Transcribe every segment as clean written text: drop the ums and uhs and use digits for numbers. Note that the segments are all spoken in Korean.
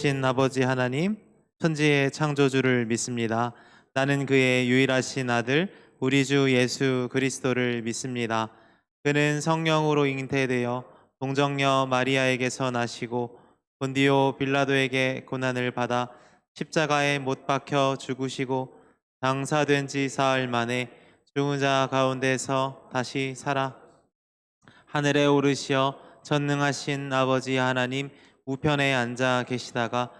신 아버지 하나님, 천지의 창조주를 믿습니다. 나는 그의 유일하신 아들 우리 주 예수 그리스도를 믿습니다. 그는 성령으로 잉태되어 동정녀 마리아에게서 나시고 본디오 빌라도에게 고난을 받아 십자가에 못 박혀 죽으시고 장사된 지 사흘 만에 죽은 자 가운데서 다시 살아 하늘에 오르시어 전능하신 아버지 하나님 우편에 앉아 계시다가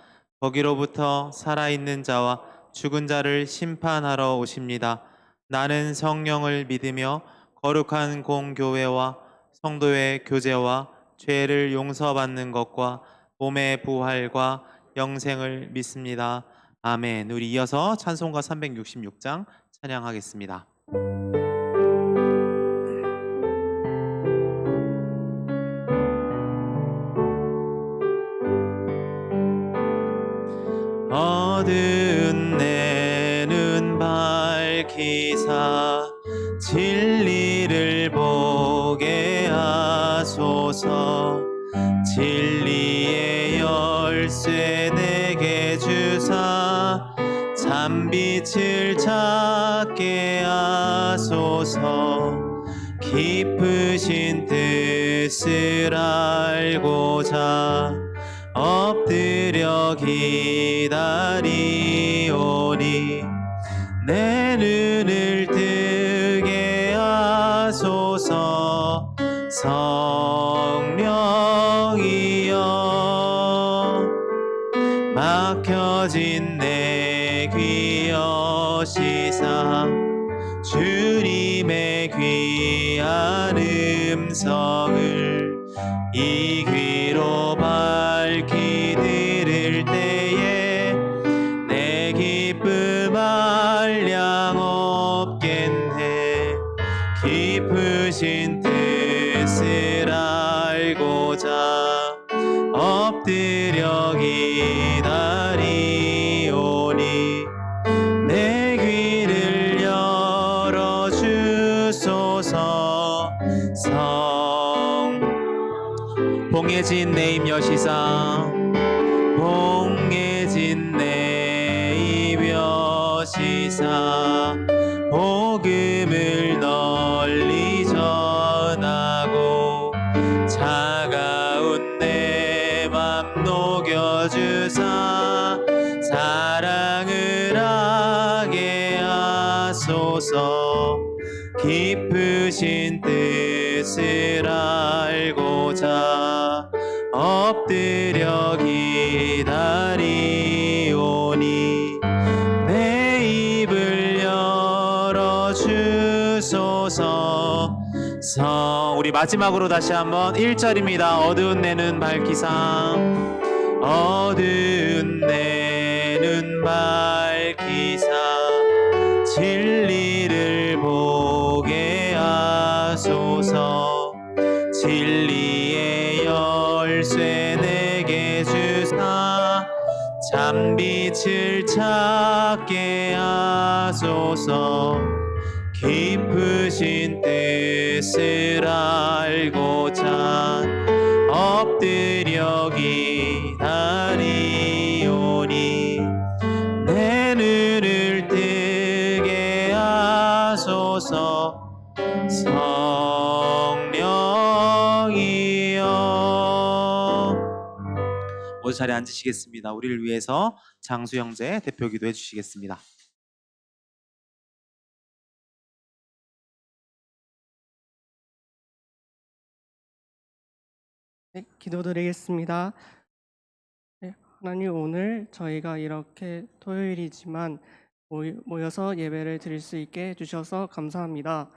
거기로부터 살아있는 자와 죽은 자를 심판하러 오십니다. 나는 성령을 믿으며 거룩한 공교회와 성도의 교제와 죄를 용서받는 것과 몸의 부활과 영생을 믿습니다. 아멘. 우리 이어서 찬송가 366장 찬양하겠습니다. 어두운 내 눈 밝히사 진리를 보게 하소서. 진리의 열쇠 내게 주사 참빛을 찾게 하소서. 깊으신 뜻을 알고자 엎드려 기다리오니 내 눈을 뜨게 하소서. 성령이여 막혀진 내 귀 여시사 주님의 귀한 음성을 이 귀로 밝히 들을 때에 내 기쁨 한량 없겠네. 깊으신 뜻을 알고자 엎드려 기다리오니 내 귀를 열어주소서. 봉해진 내 입 여시사 봉해진 내 입 여시사 복음을 널리 전하고 차가운 내 맘 녹여주사 사랑을 하게 하소서. 깊으신 뜻을 알고자 엎드려 기다리오니 내 입을 열어주소서. 우리 마지막으로 다시 한번 1절입니다. 어두운 내 눈 밝히사 어두운 내 눈 밝히사 진리를 보게 하소서. 진리의 열쇠 내게 주사 참빛을 찾게 하소서. 깊으신 뜻을 알고자 엎드려 기다리오니 내 눈을 뜨게 하소서. 성령이여. 모두 자리에 앉으시겠습니다. 우리를 위해서 장수 형제 대표 기도해 주시겠습니다. 네, 기도드리겠습니다. 네, 하나님, 오늘 저희가 이렇게 토요일이지만 모여서 예배를 드릴 수 있게 해주셔서 감사합니다.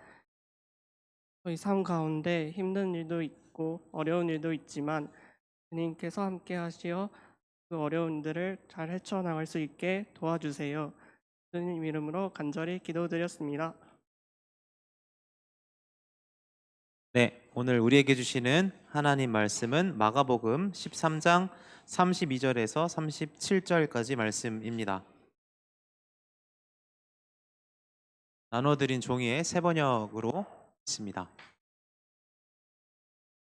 저희 삶 가운데 힘든 일도 있고 어려운 일도 있지만 주님께서 함께 하시어 그 어려운 일들을 잘 헤쳐나갈 수 있게 도와주세요. 주님 이름으로 간절히 기도드렸습니다. 네, 오늘 우리에게 주시는 하나님 말씀은 마가복음 13장 32절에서 37절까지 말씀입니다. 나눠드린 종이의 새 번역으로 있습니다.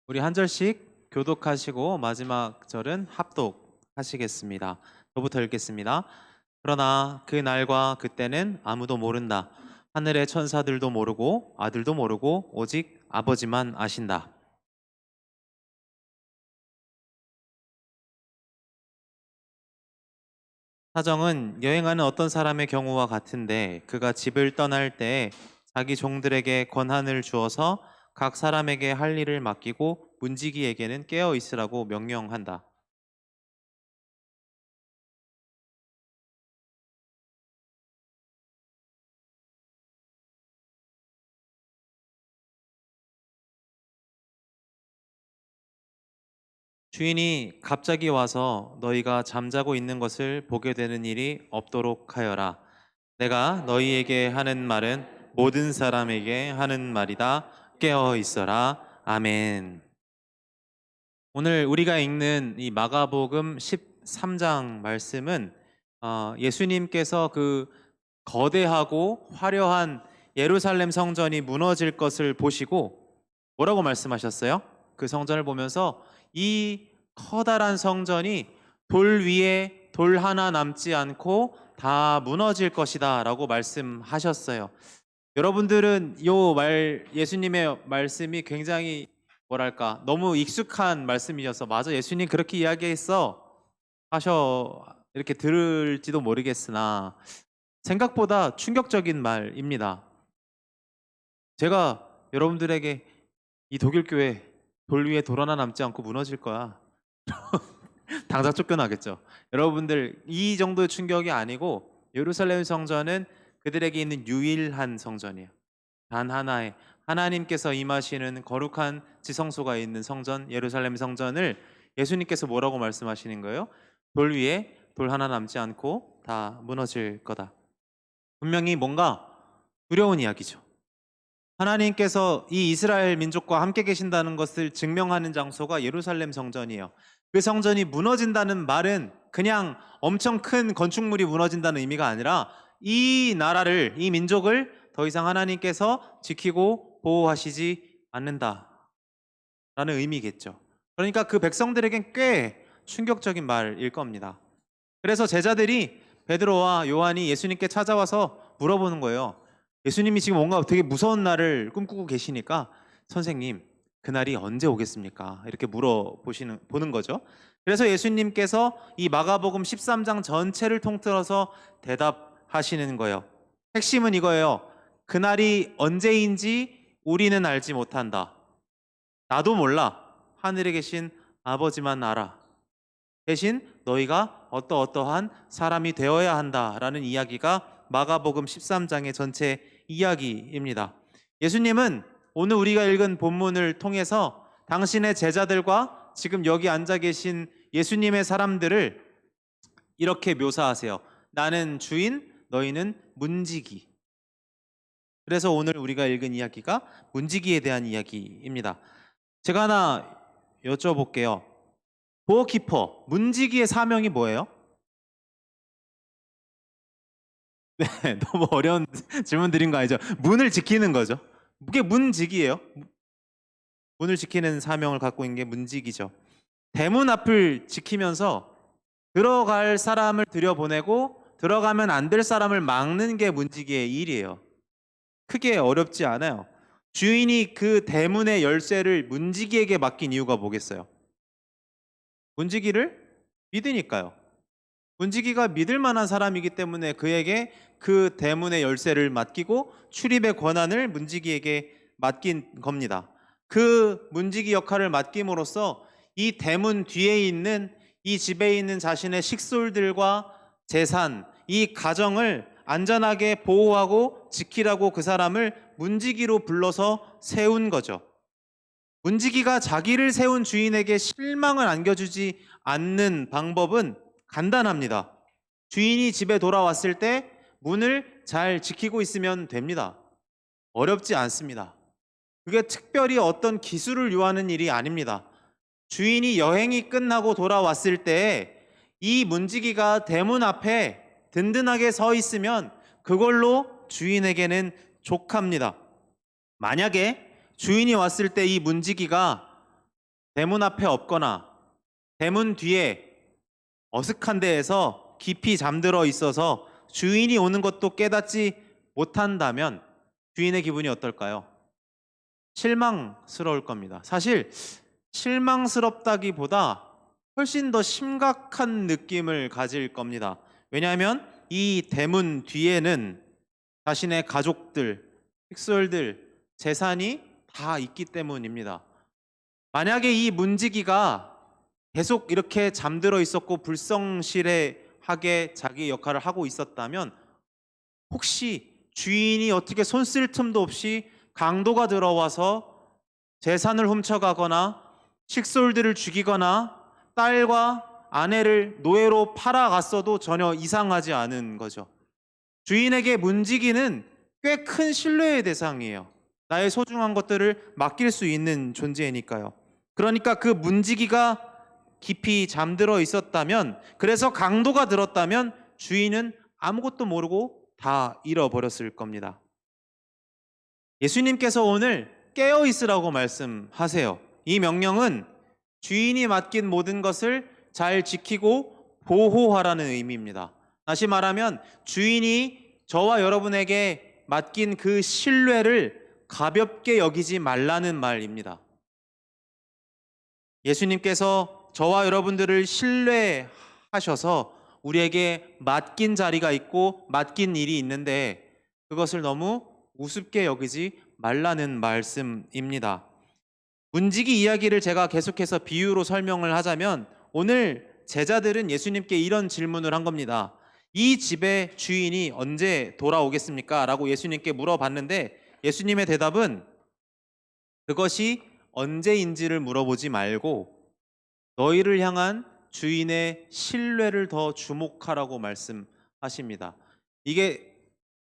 우리 한 절씩 교독하시고 마지막 절은 합독 하시겠습니다. 저부터 읽겠습니다. 그러나 그 날과 그때는 아무도 모른다. 하늘의 천사들도 모르고 아들도 모르고 오직 아버지만 아신다. 사정은 여행하는 어떤 사람의 경우와 같은데 그가 집을 떠날 때 자기 종들에게 권한을 주어서 각 사람에게 할 일을 맡기고 문지기에게는 깨어 있으라고 명령한다. 주인이 갑자기 와서 너희가 잠자고 있는 것을 보게 되는 일이 없도록 하여라. 내가 너희에게 하는 말은 모든 사람에게 하는 말이다. 깨어 있어라. 아멘. 오늘 우리가 읽는 이 마가복음 13장 말씀은 예수님께서 그 거대하고 화려한 예루살렘 성전이 무너질 것을 보시고 뭐라고 말씀하셨어요? 그 성전을 보면서 이 커다란 성전이 돌 위에 돌 하나 남지 않고 다 무너질 것이다 라고 말씀하셨어요. 여러분들은 예수님의 말씀이 굉장히 뭐랄까 너무 익숙한 말씀이셔서 맞아 예수님 그렇게 이야기했어 하셔 이렇게 들을지도 모르겠으나 생각보다 충격적인 말입니다. 제가 여러분들에게 이 독일 교회 돌 위에 돌 하나 남지 않고 무너질 거야. 당장 쫓겨나겠죠. 여러분들 이 정도의 충격이 아니고 예루살렘 성전은 그들에게 있는 유일한 성전이에요. 단 하나의 하나님께서 임하시는 거룩한 지성소가 있는 성전 예루살렘 성전을 예수님께서 뭐라고 말씀하시는 거예요? 돌 위에 돌 하나 남지 않고 다 무너질 거다. 분명히 뭔가 두려운 이야기죠. 하나님께서 이 이스라엘 민족과 함께 계신다는 것을 증명하는 장소가 예루살렘 성전이에요. 그 성전이 무너진다는 말은 그냥 엄청 큰 건축물이 무너진다는 의미가 아니라 이 나라를, 이 민족을 더 이상 하나님께서 지키고 보호하시지 않는다라는 의미겠죠. 그러니까 그 백성들에겐 꽤 충격적인 말일 겁니다. 그래서 제자들이 베드로와 요한이 예수님께 찾아와서 물어보는 거예요. 예수님이 지금 뭔가 되게 무서운 날을 꿈꾸고 계시니까 선생님, 그날이 언제 오겠습니까? 이렇게 보는 거죠. 그래서 예수님께서 이 마가복음 13장 전체를 통틀어서 대답하시는 거예요. 핵심은 이거예요. 그날이 언제인지 우리는 알지 못한다. 나도 몰라. 하늘에 계신 아버지만 알아. 대신 너희가 어떠한 사람이 되어야 한다라는 이야기가 마가복음 13장의 전체 이야기입니다. 예수님은 오늘 우리가 읽은 본문을 통해서 당신의 제자들과 지금 여기 앉아 계신 예수님의 사람들을 이렇게 묘사하세요. 나는 주인, 너희는 문지기. 그래서 오늘 우리가 읽은 이야기가 문지기에 대한 이야기입니다. 제가 하나 여쭤볼게요. 도어키퍼, 문지기의 사명이 뭐예요? 네, 너무 어려운 질문 드린 거 아니죠? 문을 지키는 거죠. 그게 문지기예요. 문을 지키는 사명을 갖고 있는 게 문지기죠. 대문 앞을 지키면서 들어갈 사람을 들여보내고 들어가면 안 될 사람을 막는 게 문지기의 일이에요. 크게 어렵지 않아요. 주인이 그 대문의 열쇠를 문지기에게 맡긴 이유가 뭐겠어요? 문지기를 믿으니까요. 문지기가 믿을 만한 사람이기 때문에 그에게 그 대문의 열쇠를 맡기고 출입의 권한을 문지기에게 맡긴 겁니다. 그 문지기 역할을 맡김으로써 이 대문 뒤에 있는 이 집에 있는 자신의 식솔들과 재산, 이 가정을 안전하게 보호하고 지키라고 그 사람을 문지기로 불러서 세운 거죠. 문지기가 자기를 세운 주인에게 실망을 안겨주지 않는 방법은 간단합니다. 주인이 집에 돌아왔을 때 문을 잘 지키고 있으면 됩니다. 어렵지 않습니다. 그게 특별히 어떤 기술을 요하는 일이 아닙니다. 주인이 여행이 끝나고 돌아왔을 때 이 문지기가 대문 앞에 든든하게 서 있으면 그걸로 주인에게는 족합니다. 만약에 주인이 왔을 때 이 문지기가 대문 앞에 없거나 대문 뒤에 어색한 데에서 깊이 잠들어 있어서 주인이 오는 것도 깨닫지 못한다면 주인의 기분이 어떨까요? 실망스러울 겁니다. 사실 실망스럽다기보다 훨씬 더 심각한 느낌을 가질 겁니다. 왜냐하면 이 대문 뒤에는 자신의 가족들, 식솔들, 재산이 다 있기 때문입니다. 만약에 이 문지기가 계속 이렇게 잠들어 있었고 불성실하게 자기 역할을 하고 있었다면 혹시 주인이 어떻게 손 쓸 틈도 없이 강도가 들어와서 재산을 훔쳐가거나 식솔들을 죽이거나 딸과 아내를 노예로 팔아갔어도 전혀 이상하지 않은 거죠. 주인에게 문지기는 꽤 큰 신뢰의 대상이에요. 나의 소중한 것들을 맡길 수 있는 존재니까요. 그러니까 그 문지기가 깊이 잠들어 있었다면, 그래서 강도가 들었다면 주인은 아무것도 모르고 다 잃어버렸을 겁니다. 예수님께서 오늘 깨어 있으라고 말씀하세요. 이 명령은 주인이 맡긴 모든 것을 잘 지키고 보호하라는 의미입니다. 다시 말하면 주인이 저와 여러분에게 맡긴 그 신뢰를 가볍게 여기지 말라는 말입니다. 예수님께서 저와 여러분들을 신뢰하셔서 우리에게 맡긴 자리가 있고 맡긴 일이 있는데 그것을 너무 우습게 여기지 말라는 말씀입니다. 문지기 이야기를 제가 계속해서 비유로 설명을 하자면 오늘 제자들은 예수님께 이런 질문을 한 겁니다. 이 집의 주인이 언제 돌아오겠습니까? 라고 예수님께 물어봤는데 예수님의 대답은 그것이 언제인지를 물어보지 말고 너희를 향한 주인의 신뢰를 더 주목하라고 말씀하십니다. 이게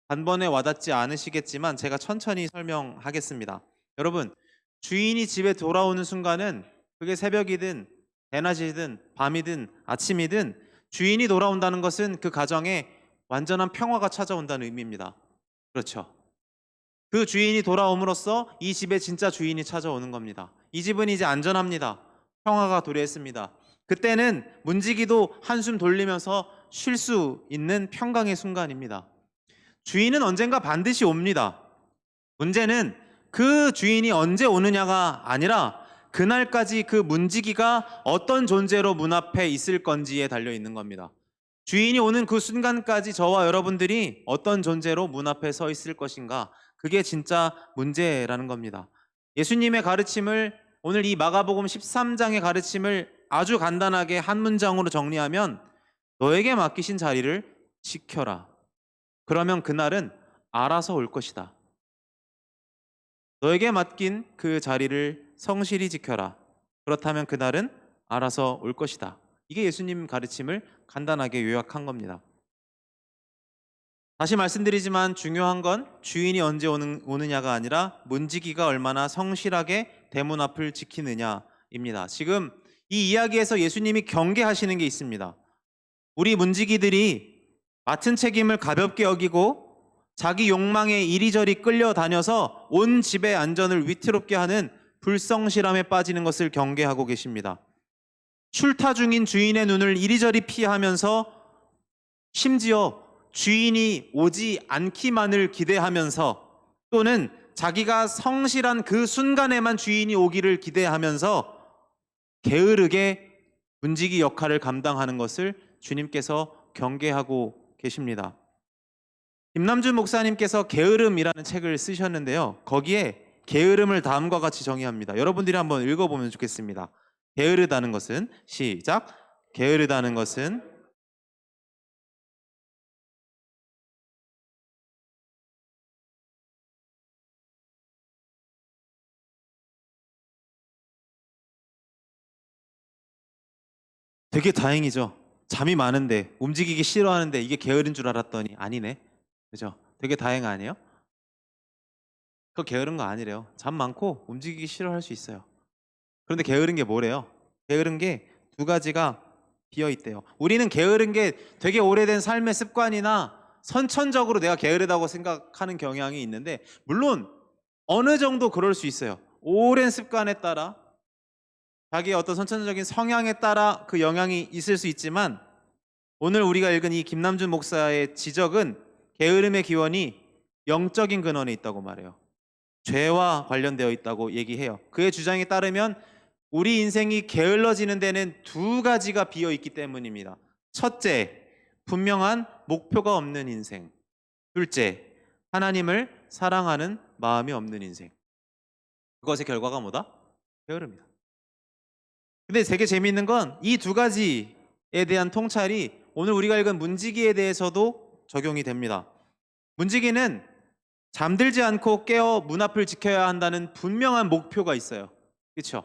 단번에 와닿지 않으시겠지만 제가 천천히 설명하겠습니다. 여러분, 주인이 집에 돌아오는 순간은 그게 새벽이든 대낮이든 밤이든 아침이든 주인이 돌아온다는 것은 그 가정에 완전한 평화가 찾아온다는 의미입니다. 그렇죠. 그 주인이 돌아옴으로써 이 집에 진짜 주인이 찾아오는 겁니다. 이 집은 이제 안전합니다. 평화가 도래했습니다. 그때는 문지기도 한숨 돌리면서 쉴 수 있는 평강의 순간입니다. 주인은 언젠가 반드시 옵니다. 문제는 그 주인이 언제 오느냐가 아니라 그날까지 그 문지기가 어떤 존재로 문 앞에 있을 건지에 달려 있는 겁니다. 주인이 오는 그 순간까지 저와 여러분들이 어떤 존재로 문 앞에 서 있을 것인가, 그게 진짜 문제라는 겁니다. 예수님의 가르침을, 오늘 이 마가복음 13장의 가르침을 아주 간단하게 한 문장으로 정리하면 너에게 맡기신 자리를 지켜라. 그러면 그날은 알아서 올 것이다. 너에게 맡긴 그 자리를 성실히 지켜라. 그렇다면 그날은 알아서 올 것이다. 이게 예수님 가르침을 간단하게 요약한 겁니다. 다시 말씀드리지만 중요한 건 주인이 언제 오느냐가 아니라 문지기가 얼마나 성실하게 대문 앞을 지키느냐입니다. 지금 이 이야기에서 예수님이 경계하시는 게 있습니다. 우리 문지기들이 맡은 책임을 가볍게 여기고 자기 욕망에 이리저리 끌려다녀서 온 집의 안전을 위태롭게 하는 불성실함에 빠지는 것을 경계하고 계십니다. 출타 중인 주인의 눈을 이리저리 피하면서 심지어 주인이 오지 않기만을 기대하면서 또는 자기가 성실한 그 순간에만 주인이 오기를 기대하면서 게으르게 문지기 역할을 감당하는 것을 주님께서 경계하고 계십니다. 김남준 목사님께서 게으름이라는 책을 쓰셨는데요. 거기에 게으름을 다음과 같이 정의합니다. 여러분들이 한번 읽어보면 좋겠습니다. 게으르다는 것은, 시작. 게으르다는 것은 되게 다행이죠. 잠이 많은데 움직이기 싫어하는데 이게 게으른 줄 알았더니 아니네. 그죠? 되게 다행 아니에요? 그거 게으른 거 아니래요. 잠 많고 움직이기 싫어할 수 있어요. 그런데 게으른 게 뭐래요? 게으른 게 두 가지가 비어 있대요. 우리는 게으른 게 되게 오래된 삶의 습관이나 선천적으로 내가 게으르다고 생각하는 경향이 있는데 물론 어느 정도 그럴 수 있어요. 오랜 습관에 따라 자기의 어떤 선천적인 성향에 따라 그 영향이 있을 수 있지만 오늘 우리가 읽은 이 김남준 목사의 지적은 게으름의 기원이 영적인 근원에 있다고 말해요. 죄와 관련되어 있다고 얘기해요. 그의 주장에 따르면 우리 인생이 게을러지는 데는 두 가지가 비어 있기 때문입니다. 첫째, 분명한 목표가 없는 인생. 둘째, 하나님을 사랑하는 마음이 없는 인생. 그것의 결과가 뭐다? 게으름이다. 근데 되게 재미있는 건 이 두 가지에 대한 통찰이 오늘 우리가 읽은 문지기에 대해서도 적용이 됩니다. 문지기는 잠들지 않고 깨어 문 앞을 지켜야 한다는 분명한 목표가 있어요. 그렇죠?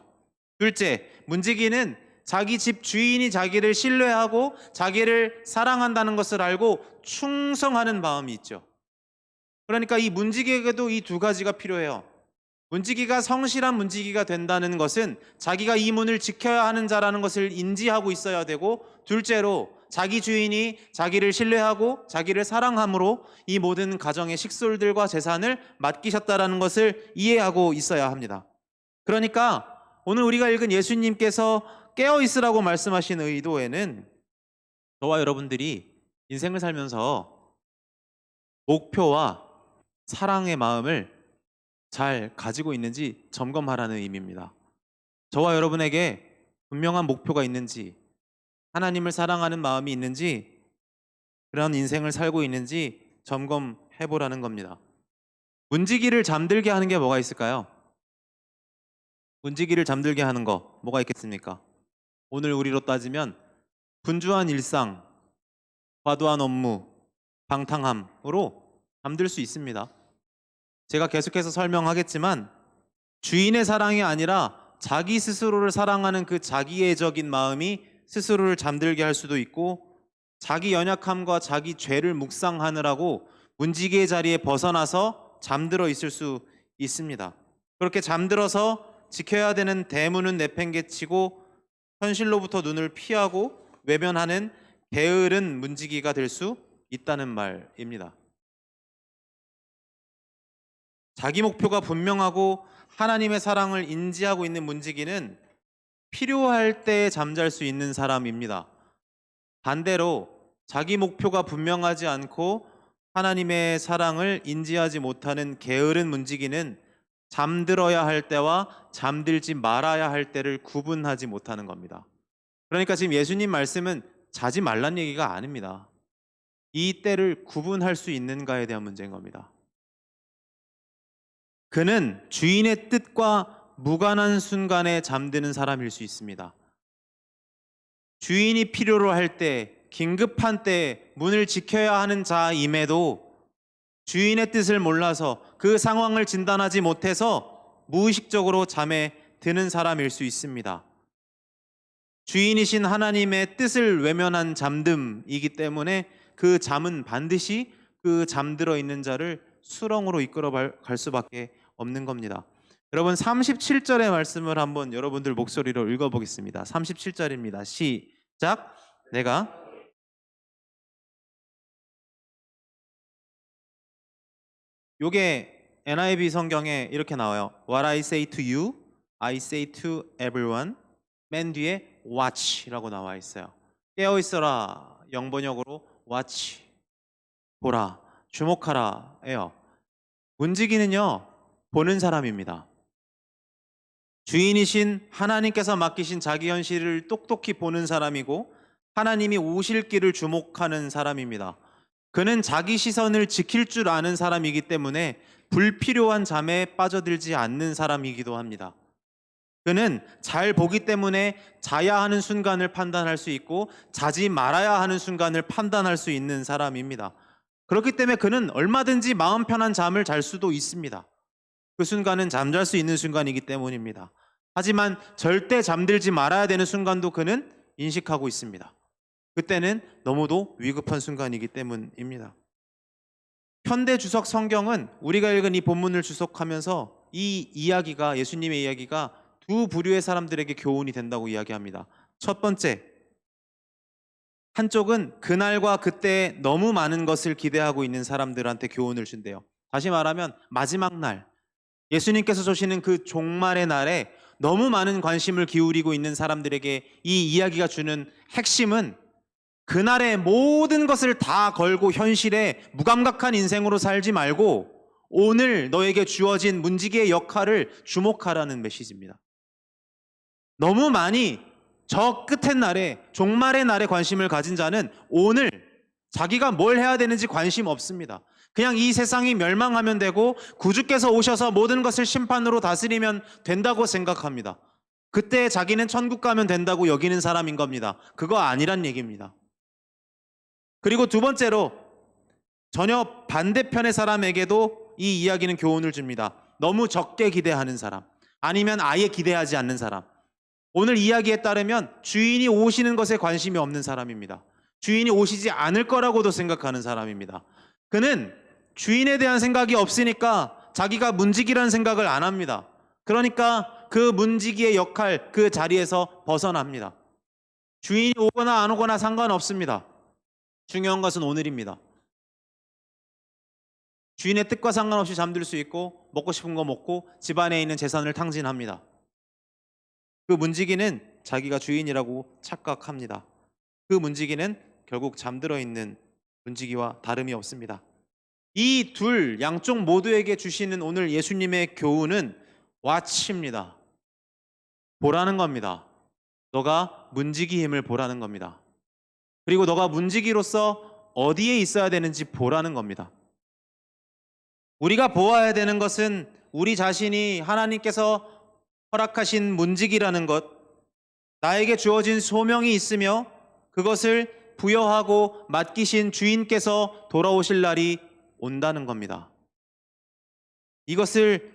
둘째, 문지기는 자기 집 주인이 자기를 신뢰하고 자기를 사랑한다는 것을 알고 충성하는 마음이 있죠. 그러니까 이 문지기에게도 이 두 가지가 필요해요. 문지기가 성실한 문지기가 된다는 것은 자기가 이 문을 지켜야 하는 자라는 것을 인지하고 있어야 되고, 둘째로 자기 주인이 자기를 신뢰하고 자기를 사랑함으로 이 모든 가정의 식솔들과 재산을 맡기셨다라는 것을 이해하고 있어야 합니다. 그러니까 오늘 우리가 읽은 예수님께서 깨어 있으라고 말씀하신 의도에는 저와 여러분들이 인생을 살면서 목표와 사랑의 마음을 잘 가지고 있는지 점검하라는 의미입니다. 저와 여러분에게 분명한 목표가 있는지, 하나님을 사랑하는 마음이 있는지, 그런 인생을 살고 있는지 점검해 보라는 겁니다. 문지기를 잠들게 하는 게 뭐가 있을까요? 문지기를 잠들게 하는 거 뭐가 있겠습니까? 오늘 우리로 따지면 분주한 일상, 과도한 업무, 방탕함으로 잠들 수 있습니다. 제가 계속해서 설명하겠지만 주인의 사랑이 아니라 자기 스스로를 사랑하는 그 자기애적인 마음이 스스로를 잠들게 할 수도 있고, 자기 연약함과 자기 죄를 묵상하느라고 문지기의 자리에 벗어나서 잠들어 있을 수 있습니다. 그렇게 잠들어서 지켜야 되는 대문은 내팽개치고 현실로부터 눈을 피하고 외면하는 게으른 문지기가 될 수 있다는 말입니다. 자기 목표가 분명하고 하나님의 사랑을 인지하고 있는 문지기는 필요할 때 잠잘 수 있는 사람입니다. 반대로 자기 목표가 분명하지 않고 하나님의 사랑을 인지하지 못하는 게으른 문지기는 잠들어야 할 때와 잠들지 말아야 할 때를 구분하지 못하는 겁니다. 그러니까 지금 예수님 말씀은 자지 말란 얘기가 아닙니다. 이 때를 구분할 수 있는가에 대한 문제인 겁니다. 그는 주인의 뜻과 무관한 순간에 잠드는 사람일 수 있습니다. 주인이 필요로 할 때, 긴급한 때에 문을 지켜야 하는 자임에도 주인의 뜻을 몰라서 그 상황을 진단하지 못해서 무의식적으로 잠에 드는 사람일 수 있습니다. 주인이신 하나님의 뜻을 외면한 잠듦이기 때문에 그 잠은 반드시 그 잠들어 있는 자를 수렁으로 이끌어 갈 수밖에 없는 겁니다. 여러분 37절의 말씀을 한번 여러분들 목소리로 읽어보겠습니다. 37절입니다. 시작. 내가 요게 NIV 성경에 이렇게 나와요. What I say to you, I say to everyone. 맨 뒤에 watch라고 나와 있어요. 깨어 있어라. 영번역으로 watch. 보라. 주목하라예요. 문지기는요, 보는 사람입니다. 주인이신 하나님께서 맡기신 자기 현실을 똑똑히 보는 사람이고 하나님이 오실 길을 주목하는 사람입니다. 그는 자기 시선을 지킬 줄 아는 사람이기 때문에 불필요한 잠에 빠져들지 않는 사람이기도 합니다. 그는 잘 보기 때문에 자야 하는 순간을 판단할 수 있고 자지 말아야 하는 순간을 판단할 수 있는 사람입니다. 그렇기 때문에 그는 얼마든지 마음 편한 잠을 잘 수도 있습니다. 그 순간은 잠잘 수 있는 순간이기 때문입니다. 하지만 절대 잠들지 말아야 되는 순간도 그는 인식하고 있습니다. 그때는 너무도 위급한 순간이기 때문입니다. 현대 주석 성경은 우리가 읽은 이 본문을 주석하면서 이 이야기가, 예수님의 이야기가 두 부류의 사람들에게 교훈이 된다고 이야기합니다. 첫 번째, 한쪽은 그날과 그때에 너무 많은 것을 기대하고 있는 사람들한테 교훈을 준대요. 다시 말하면 마지막 날, 예수님께서 주시는 그 종말의 날에 너무 많은 관심을 기울이고 있는 사람들에게 이 이야기가 주는 핵심은 그날의 모든 것을 다 걸고 현실에 무감각한 인생으로 살지 말고 오늘 너에게 주어진 문지기의 역할을 주목하라는 메시지입니다. 너무 많이 저 끝의 날에, 종말의 날에 관심을 가진 자는 오늘 자기가 뭘 해야 되는지 관심 없습니다. 그냥 이 세상이 멸망하면 되고 구주께서 오셔서 모든 것을 심판으로 다스리면 된다고 생각합니다. 그때 자기는 천국 가면 된다고 여기는 사람인 겁니다. 그거 아니란 얘기입니다. 그리고 두 번째로 전혀 반대편의 사람에게도 이 이야기는 교훈을 줍니다. 너무 적게 기대하는 사람, 아니면 아예 기대하지 않는 사람. 오늘 이야기에 따르면 주인이 오시는 것에 관심이 없는 사람입니다. 주인이 오시지 않을 거라고도 생각하는 사람입니다. 그는 주인에 대한 생각이 없으니까 자기가 문지기라는 생각을 안 합니다. 그러니까 그 문지기의 역할, 그 자리에서 벗어납니다. 주인이 오거나 안 오거나 상관없습니다. 중요한 것은 오늘입니다. 주인의 뜻과 상관없이 잠들 수 있고 먹고 싶은 거 먹고 집안에 있는 재산을 탕진합니다. 그 문지기는 자기가 주인이라고 착각합니다. 그 문지기는 결국 잠들어 있는 문지기와 다름이 없습니다. 이 둘 양쪽 모두에게 주시는 오늘 예수님의 교훈은 와치입니다. 보라는 겁니다. 너가 문지기 힘을 보라는 겁니다. 그리고 너가 문지기로서 어디에 있어야 되는지 보라는 겁니다. 우리가 보아야 되는 것은 우리 자신이 하나님께서 허락하신 문지기라는 것, 나에게 주어진 소명이 있으며 그것을 부여하고 맡기신 주인께서 돌아오실 날이 온다는 겁니다. 이것을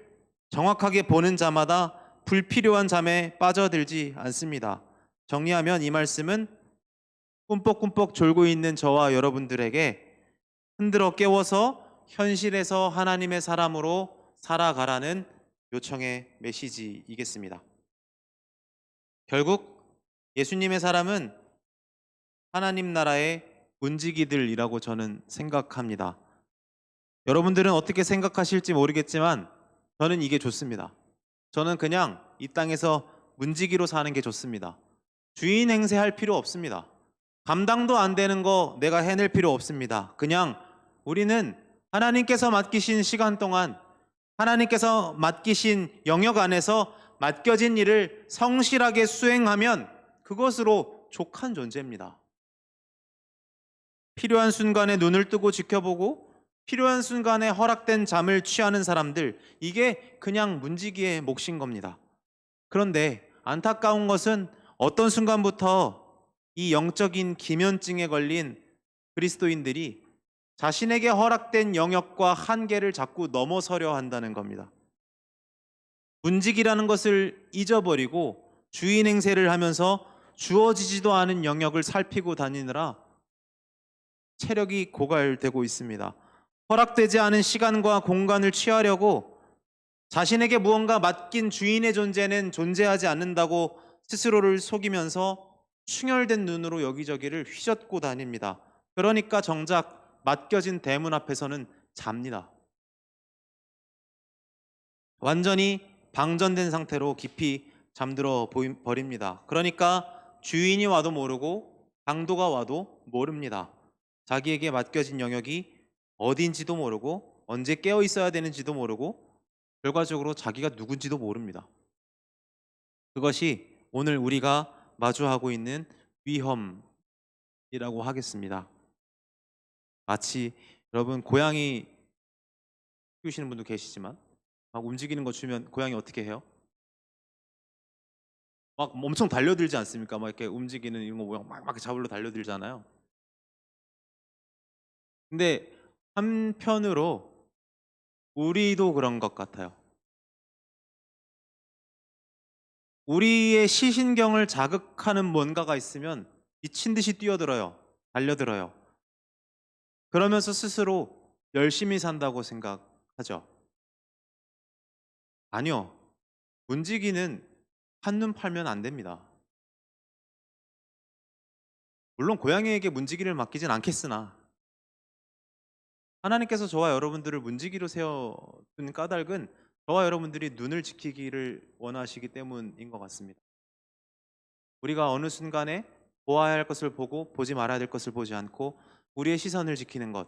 정확하게 보는 자마다 불필요한 잠에 빠져들지 않습니다. 정리하면 이 말씀은 꿈뻑꿈뻑 졸고 있는 저와 여러분들에게 흔들어 깨워서 현실에서 하나님의 사람으로 살아가라는 요청의 메시지이겠습니다. 결국 예수님의 사람은 하나님 나라의 문지기들이라고 저는 생각합니다. 여러분들은 어떻게 생각하실지 모르겠지만 저는 이게 좋습니다. 저는 그냥 이 땅에서 문지기로 사는 게 좋습니다. 주인 행세할 필요 없습니다. 감당도 안 되는 거 내가 해낼 필요 없습니다. 그냥 우리는 하나님께서 맡기신 시간 동안 하나님께서 맡기신 영역 안에서 맡겨진 일을 성실하게 수행하면 그것으로 족한 존재입니다. 필요한 순간에 눈을 뜨고 지켜보고 필요한 순간에 허락된 잠을 취하는 사람들, 이게 그냥 문지기의 몫인 겁니다. 그런데 안타까운 것은 어떤 순간부터 이 영적인 기면증에 걸린 그리스도인들이 자신에게 허락된 영역과 한계를 자꾸 넘어서려 한다는 겁니다. 문지기라는 것을 잊어버리고 주인 행세를 하면서 주어지지도 않은 영역을 살피고 다니느라 체력이 고갈되고 있습니다. 허락되지 않은 시간과 공간을 취하려고 자신에게 무언가 맡긴 주인의 존재는 존재하지 않는다고 스스로를 속이면서 충혈된 눈으로 여기저기를 휘젓고 다닙니다. 그러니까 정작 맡겨진 대문 앞에서는 잡니다. 완전히 방전된 상태로 깊이 잠들어 버립니다. 그러니까 주인이 와도 모르고 강도가 와도 모릅니다. 자기에게 맡겨진 영역이 어딘지도 모르고 언제 깨어 있어야 되는지도 모르고 결과적으로 자기가 누군지도 모릅니다. 그것이 오늘 우리가 마주하고 있는 위험이라고 하겠습니다. 마치 여러분 고양이 키우시는 분도 계시지만 막 움직이는 거 주면 고양이 어떻게 해요? 막 엄청 달려들지 않습니까? 막 이렇게 움직이는 이런 거 모양 막 잡으러 달려들잖아요. 근데 한편으로 우리도 그런 것 같아요. 우리의 시신경을 자극하는 뭔가가 있으면 미친 듯이 뛰어들어요. 달려들어요. 그러면서 스스로 열심히 산다고 생각하죠. 아니요. 문지기는 한눈 팔면 안 됩니다. 물론 고양이에게 문지기를 맡기진 않겠으나 하나님께서 저와 여러분들을 문지기로 세워둔 까닭은 저와 여러분들이 눈을 지키기를 원하시기 때문인 것 같습니다. 우리가 어느 순간에 보아야 할 것을 보고 보지 말아야 될 것을 보지 않고 우리의 시선을 지키는 것.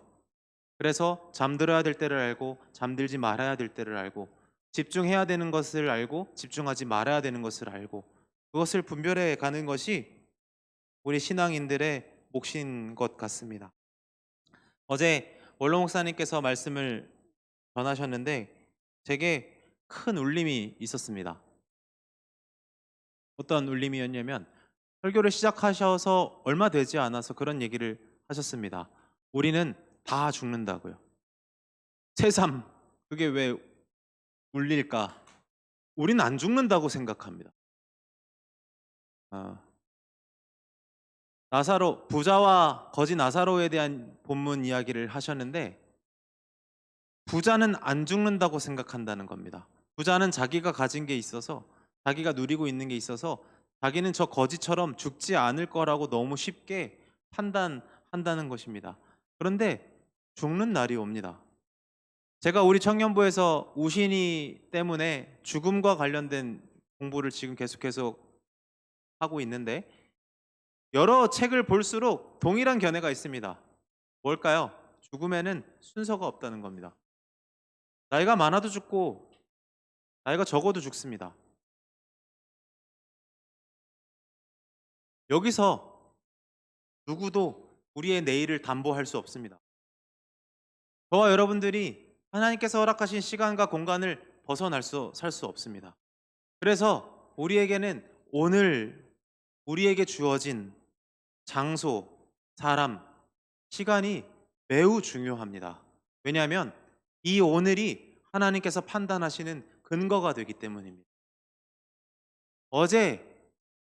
그래서 잠들어야 될 때를 알고 잠들지 말아야 될 때를 알고 집중해야 되는 것을 알고 집중하지 말아야 되는 것을 알고 그것을 분별해 가는 것이 우리 신앙인들의 몫인 것 같습니다. 어제 원로 목사님께서 말씀을 전하셨는데 제게 큰 울림이 있었습니다. 어떤 울림이었냐면 설교를 시작하셔서 얼마 되지 않아서 그런 얘기를 하셨습니다. 우리는 다 죽는다고요. 새삼 그게 왜 울릴까? 우리는 안 죽는다고 생각합니다. 나사로 부자와 거지 나사로에 대한 본문 이야기를 하셨는데 부자는 안 죽는다고 생각한다는 겁니다. 부자는 자기가 가진 게 있어서 자기가 누리고 있는 게 있어서 자기는 저 거지처럼 죽지 않을 거라고 너무 쉽게 판단한다는 것입니다. 그런데 죽는 날이 옵니다. 제가 우리 청년부에서 우신이 때문에 죽음과 관련된 공부를 지금 계속해서 하고 있는데 여러 책을 볼수록 동일한 견해가 있습니다. 뭘까요? 죽음에는 순서가 없다는 겁니다. 나이가 많아도 죽고 나이가 적어도 죽습니다. 여기서 누구도 우리의 내일을 담보할 수 없습니다. 저와 여러분들이 하나님께서 허락하신 시간과 공간을 살 수 없습니다. 그래서 우리에게는 오늘 우리에게 주어진 장소, 사람, 시간이 매우 중요합니다. 왜냐하면 이 오늘이 하나님께서 판단하시는 근거가 되기 때문입니다. 어제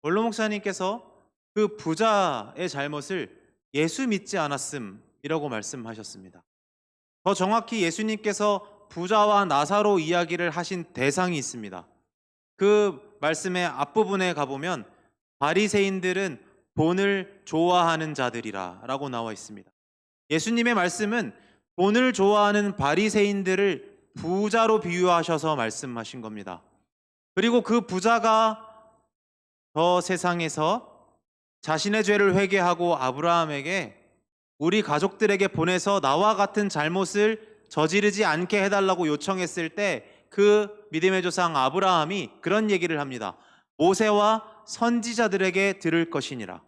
원로 목사님께서 그 부자의 잘못을 예수 믿지 않았음이라고 말씀하셨습니다. 더 정확히 예수님께서 부자와 나사로 이야기를 하신 대상이 있습니다. 그 말씀의 앞부분에 가보면 바리새인들은 돈을 좋아하는 자들이라 라고 나와 있습니다. 예수님의 말씀은 돈을 좋아하는 바리새인들을 부자로 비유하셔서 말씀하신 겁니다. 그리고 그 부자가 저 세상에서 자신의 죄를 회개하고 아브라함에게 우리 가족들에게 보내서 나와 같은 잘못을 저지르지 않게 해달라고 요청했을 때 그 믿음의 조상 아브라함이 그런 얘기를 합니다. 모세와 선지자들에게 들을 것이니라.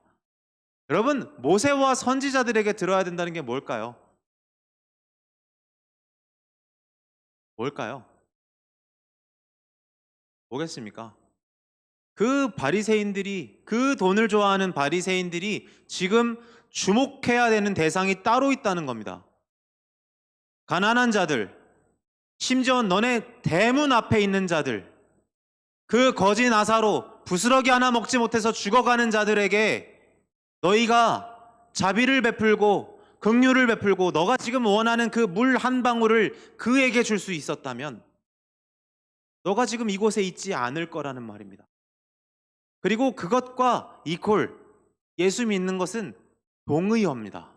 여러분, 모세와 선지자들에게 들어야 된다는 게 뭘까요? 뭘까요? 뭐겠습니까? 그 바리새인들이, 그 돈을 좋아하는 바리새인들이 지금 주목해야 되는 대상이 따로 있다는 겁니다. 가난한 자들, 심지어 너네 대문 앞에 있는 자들, 그 거지 나사로 부스러기 하나 먹지 못해서 죽어가는 자들에게 너희가 자비를 베풀고 긍휼을 베풀고 너가 지금 원하는 그 물 한 방울을 그에게 줄 수 있었다면 너가 지금 이곳에 있지 않을 거라는 말입니다. 그리고 그것과 이퀄 예수 믿는 것은 동의어입니다.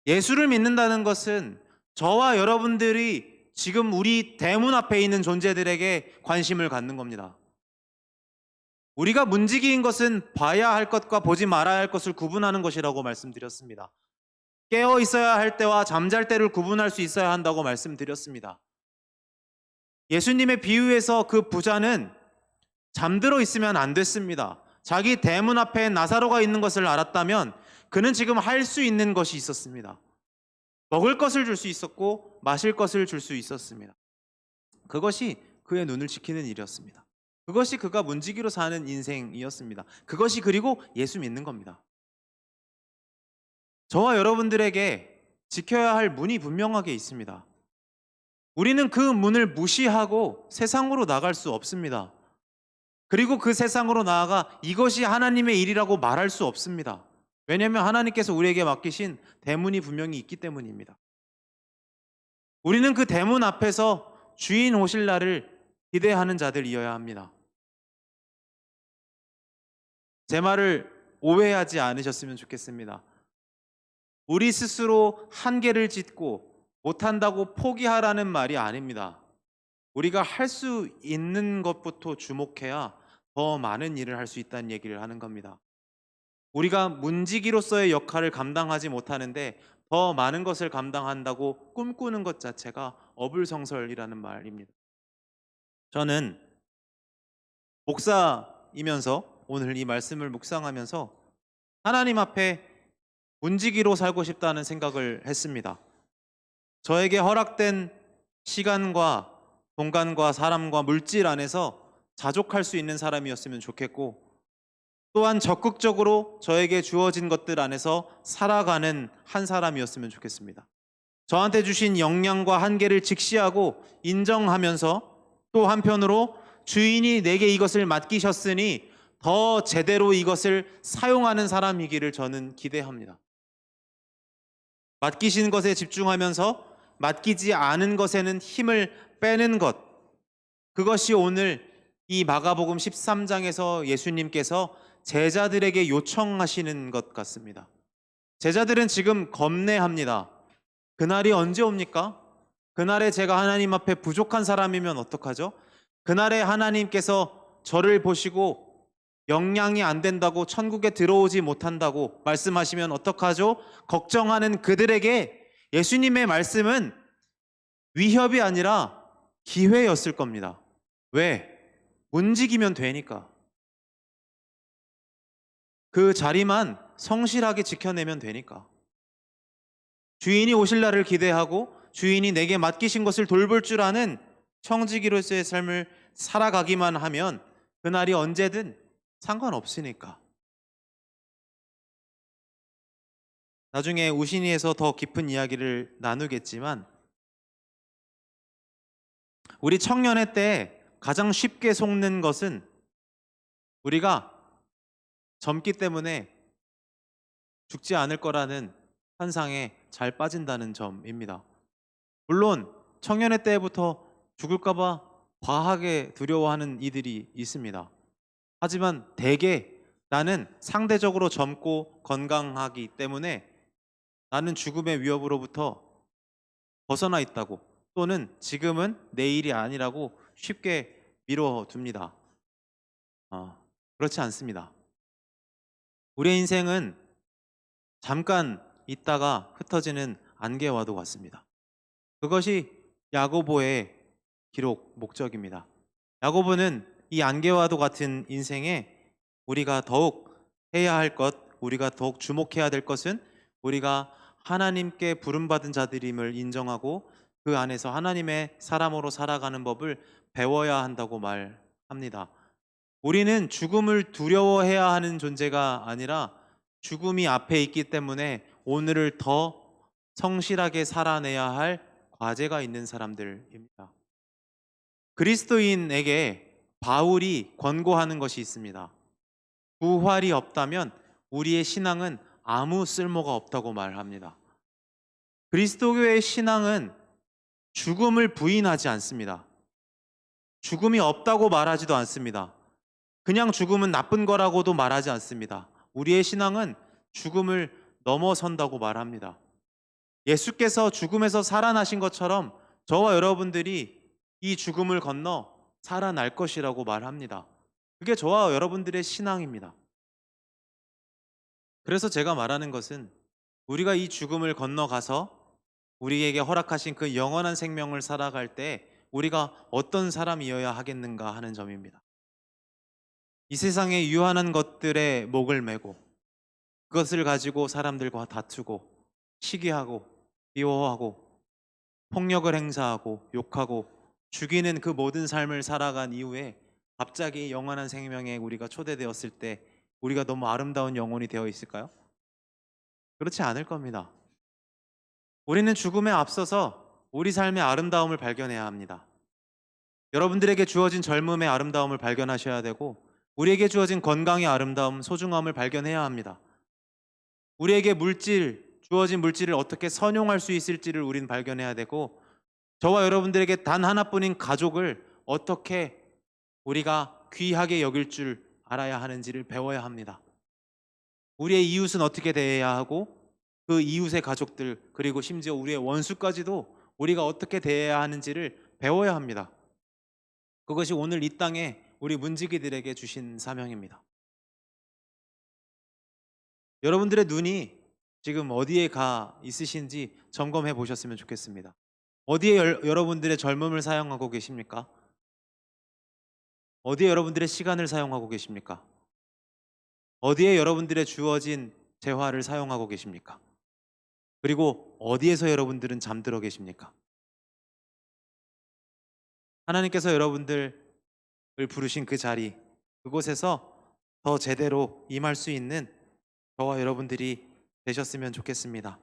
예수를 믿는다는 것은 저와 여러분들이 지금 우리 대문 앞에 있는 존재들에게 관심을 갖는 겁니다. 우리가 문지기인 것은 봐야 할 것과 보지 말아야 할 것을 구분하는 것이라고 말씀드렸습니다. 깨어 있어야 할 때와 잠잘 때를 구분할 수 있어야 한다고 말씀드렸습니다. 예수님의 비유에서 그 부자는 잠들어 있으면 안 됐습니다. 자기 대문 앞에 나사로가 있는 것을 알았다면 그는 지금 할 수 있는 것이 있었습니다. 먹을 것을 줄 수 있었고 마실 것을 줄 수 있었습니다. 그것이 그의 눈을 지키는 일이었습니다. 그것이 그가 문지기로 사는 인생이었습니다. 그것이 그리고 예수 믿는 겁니다. 저와 여러분들에게 지켜야 할 문이 분명하게 있습니다. 우리는 그 문을 무시하고 세상으로 나갈 수 없습니다. 그리고 그 세상으로 나아가 이것이 하나님의 일이라고 말할 수 없습니다. 왜냐하면 하나님께서 우리에게 맡기신 대문이 분명히 있기 때문입니다. 우리는 그 대문 앞에서 주인 오실 날을 기대하는 자들이어야 합니다. 제 말을 오해하지 않으셨으면 좋겠습니다. 우리 스스로 한계를 짓고 못한다고 포기하라는 말이 아닙니다. 우리가 할 수 있는 것부터 주목해야 더 많은 일을 할 수 있다는 얘기를 하는 겁니다. 우리가 문지기로서의 역할을 감당하지 못하는데 더 많은 것을 감당한다고 꿈꾸는 것 자체가 어불성설이라는 말입니다. 저는 목사이면서 오늘 이 말씀을 묵상하면서 하나님 앞에 문지기로 살고 싶다는 생각을 했습니다. 저에게 허락된 시간과 공간과 사람과 물질 안에서 자족할 수 있는 사람이었으면 좋겠고, 또한 적극적으로 저에게 주어진 것들 안에서 살아가는 한 사람이었으면 좋겠습니다. 저한테 주신 역량과 한계를 직시하고 인정하면서 또 한편으로 주인이 내게 이것을 맡기셨으니 더 제대로 이것을 사용하는 사람이기를 저는 기대합니다. 맡기신 것에 집중하면서 맡기지 않은 것에는 힘을 빼는 것, 그것이 오늘 이 마가복음 13장에서 예수님께서 제자들에게 요청하시는 것 같습니다. 제자들은 지금 겁내합니다. 그날이 언제 옵니까? 그날에 제가 하나님 앞에 부족한 사람이면 어떡하죠? 그날에 하나님께서 저를 보시고 역량이 안 된다고 천국에 들어오지 못한다고 말씀하시면 어떡하죠? 걱정하는 그들에게 예수님의 말씀은 위협이 아니라 기회였을 겁니다. 왜? 움직이면 되니까. 그 자리만 성실하게 지켜내면 되니까. 주인이 오실 날을 기대하고 주인이 내게 맡기신 것을 돌볼 줄 아는 청지기로서의 삶을 살아가기만 하면 그날이 언제든 상관없으니까. 나중에 우신이에서 더 깊은 이야기를 나누겠지만 우리 청년의 때 가장 쉽게 속는 것은 우리가 젊기 때문에 죽지 않을 거라는 환상에 잘 빠진다는 점입니다. 물론 청년의 때부터 죽을까봐 과하게 두려워하는 이들이 있습니다. 하지만 대개 나는 상대적으로 젊고 건강하기 때문에 나는 죽음의 위협으로부터 벗어나 있다고, 또는 지금은 내일이 아니라고 쉽게 미뤄둡니다. 그렇지 않습니다. 우리의 인생은 잠깐 있다가 흩어지는 안개와도 같습니다. 그것이 야고보의 기록 목적입니다. 야고보는 이 안개와도 같은 인생에 우리가 더욱 해야 할 것, 우리가 더욱 주목해야 될 것은 우리가 하나님께 부름받은 자들임을 인정하고 그 안에서 하나님의 사람으로 살아가는 법을 배워야 한다고 말합니다. 우리는 죽음을 두려워해야 하는 존재가 아니라 죽음이 앞에 있기 때문에 오늘을 더 성실하게 살아내야 할 과제가 있는 사람들입니다. 그리스도인에게 바울이 권고하는 것이 있습니다. 부활이 없다면 우리의 신앙은 아무 쓸모가 없다고 말합니다. 그리스도교의 신앙은 죽음을 부인하지 않습니다. 죽음이 없다고 말하지도 않습니다. 그냥 죽음은 나쁜 거라고도 말하지 않습니다. 우리의 신앙은 죽음을 넘어선다고 말합니다. 예수께서 죽음에서 살아나신 것처럼 저와 여러분들이 이 죽음을 건너 살아날 것이라고 말합니다. 그게 저와 여러분들의 신앙입니다. 그래서 제가 말하는 것은 우리가 이 죽음을 건너가서 우리에게 허락하신 그 영원한 생명을 살아갈 때 우리가 어떤 사람이어야 하겠는가 하는 점입니다. 이 세상의 유한한 것들에 목을 매고 그것을 가지고 사람들과 다투고 시기하고 미워하고 폭력을 행사하고 욕하고 죽이는 그 모든 삶을 살아간 이후에 갑자기 영원한 생명에 우리가 초대되었을 때 우리가 너무 아름다운 영혼이 되어 있을까요? 그렇지 않을 겁니다. 우리는 죽음에 앞서서 우리 삶의 아름다움을 발견해야 합니다. 여러분들에게 주어진 젊음의 아름다움을 발견하셔야 되고 우리에게 주어진 건강의 아름다움, 소중함을 발견해야 합니다. 우리에게 주어진 물질을 어떻게 선용할 수 있을지를 우리는 발견해야 되고 저와 여러분들에게 단 하나뿐인 가족을 어떻게 우리가 귀하게 여길 줄 알아야 하는지를 배워야 합니다. 우리의 이웃은 어떻게 대해야 하고 그 이웃의 가족들 그리고 심지어 우리의 원수까지도 우리가 어떻게 대해야 하는지를 배워야 합니다. 그것이 오늘 이 땅에 우리 문지기들에게 주신 사명입니다. 여러분들의 눈이 지금 어디에 가 있으신지 점검해 보셨으면 좋겠습니다. 어디에 여러분들의 젊음을 사용하고 계십니까? 어디에 여러분들의 시간을 사용하고 계십니까? 어디에 여러분들의 주어진 재화를 사용하고 계십니까? 그리고 어디에서 여러분들은 잠들어 계십니까? 하나님께서 여러분들을 부르신 그 자리, 그곳에서 더 제대로 임할 수 있는 저와 여러분들이 되셨으면 좋겠습니다.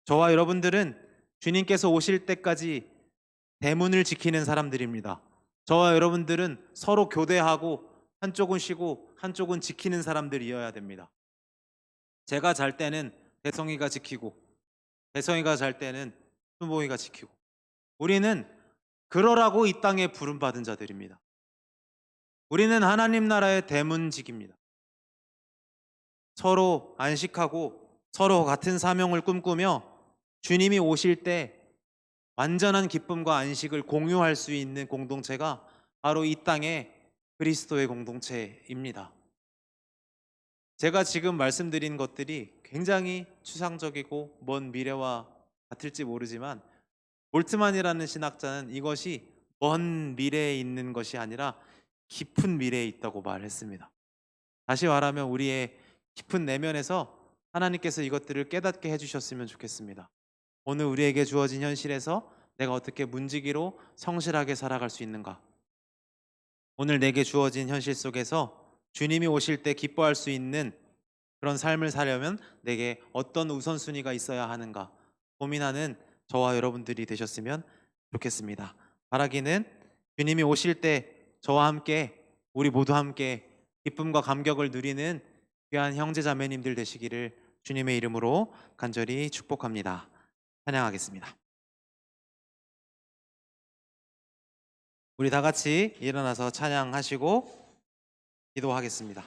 저와 여러분들은 주님께서 오실 때까지 대문을 지키는 사람들입니다. 저와 여러분들은 서로 교대하고 한쪽은 쉬고 한쪽은 지키는 사람들이어야 됩니다. 제가 잘 때는 대성이가 지키고, 대성이가 잘 때는 순봉이가 지키고, 우리는 그러라고 이 땅에 부름받은 자들입니다. 우리는 하나님 나라의 대문직입니다. 서로 안식하고 서로 같은 사명을 꿈꾸며 주님이 오실 때 완전한 기쁨과 안식을 공유할 수 있는 공동체가 바로 이 땅의 그리스도의 공동체입니다. 제가 지금 말씀드린 것들이 굉장히 추상적이고 먼 미래와 같을지 모르지만 볼트만이라는 신학자는 이것이 먼 미래에 있는 것이 아니라 깊은 미래에 있다고 말했습니다. 다시 말하면 우리의 깊은 내면에서 하나님께서 이것들을 깨닫게 해주셨으면 좋겠습니다. 오늘 우리에게 주어진 현실에서 내가 어떻게 문지기로 성실하게 살아갈 수 있는가? 오늘 내게 주어진 현실 속에서 주님이 오실 때 기뻐할 수 있는 그런 삶을 살려면 내게 어떤 우선순위가 있어야 하는가 고민하는 저와 여러분들이 되셨으면 좋겠습니다. 바라기는 주님이 오실 때 저와 함께 우리 모두 함께 기쁨과 감격을 누리는 귀한 형제 자매님들 되시기를 주님의 이름으로 간절히 축복합니다. 찬양하겠습니다. 우리 다 같이 일어나서 찬양하시고 기도하겠습니다.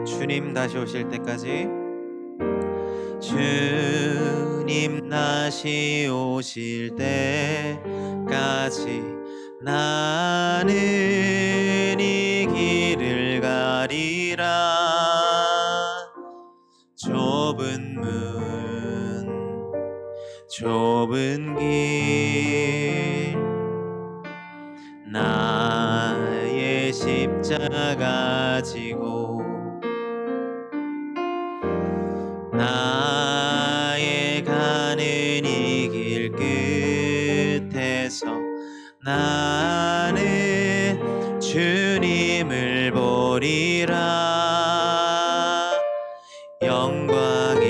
주님 다시 오실 때까지, 주님 다시 오실 때까지 나는 이 길을 가리라. 좁은 문, 좁은 길, 나의 십자가 지고 나의 가는 이 길 끝에서 나는 주님을 보리라. 영광의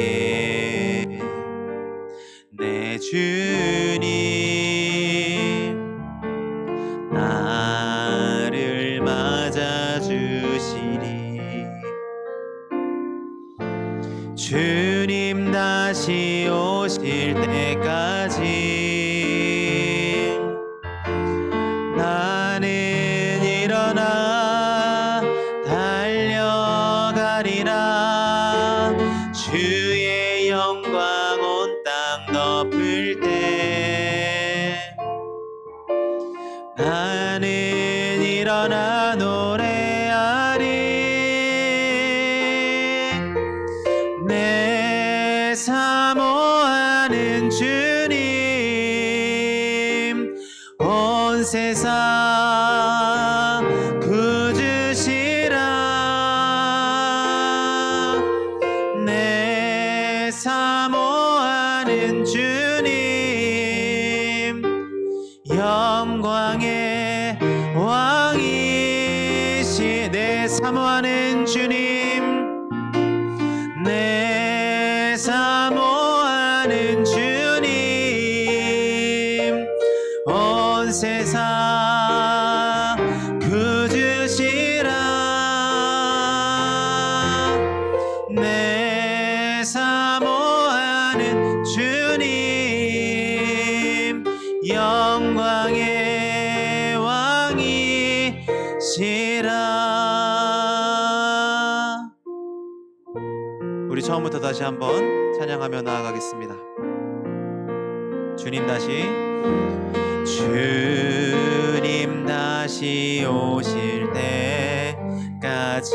내 주님 나를 맞아주시리. 주님 다시 오실 때까지 나는 일어나 달려가리라. 주의 영광 온 땅 덮을 때 나는 일어나 노래하리. 내 사모하는 주님 온 세상 구주시라. 내 사모하는 주님 영광의 왕이시. 내 사모하는 주님, 내 사모하는 주님 온 세상 구주시라. 내 사모하는 주님 영광의 왕이시라. 처음부터 다시 한번 찬양하며 나아가겠습니다. 주님 다시 오실 때까지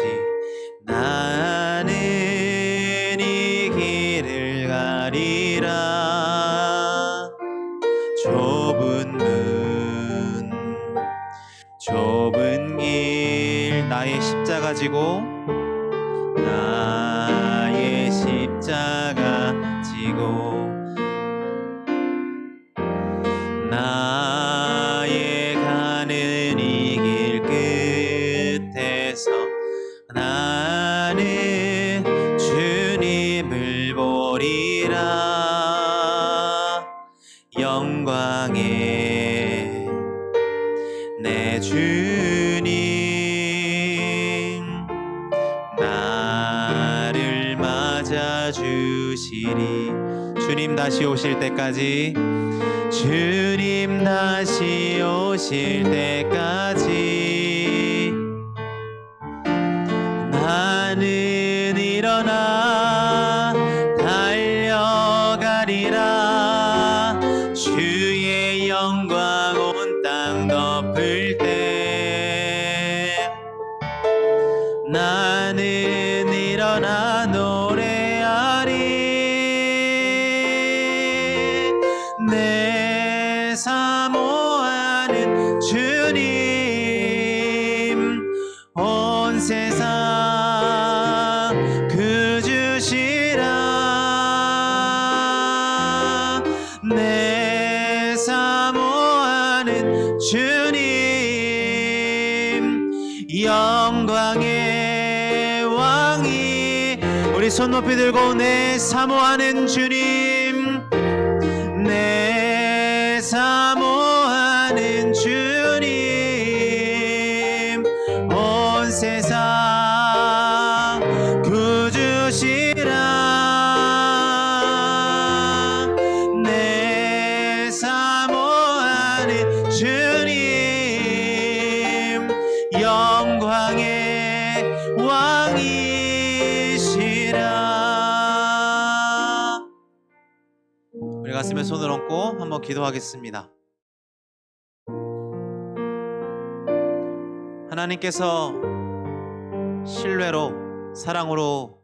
나는 이 길을 가리라. 좁은 길 나의 십자가 지고 나의 가는 이 길 끝에서 나는 주님을 보리라. 영광의 내 주님 나를 맞아주시리. 주님 다시 오실 때까지 나는 일어나 달려가리라. 주의 영광 온 땅 덮을 때 나는 일어나 노래하리. 내 사모하는 주님 온 세상 그 주시라. 내 사모하는 주님 영광의 왕이. 우리 손 높이 들고 내 사모하는 주님 내 사모하는 주님 온 세상 구주시라. 내 사모하는 주님 영광의 왕이시라. 우리 가슴에 손을 얹고 한번 기도하겠습니다. 하나님께서 신뢰로 사랑으로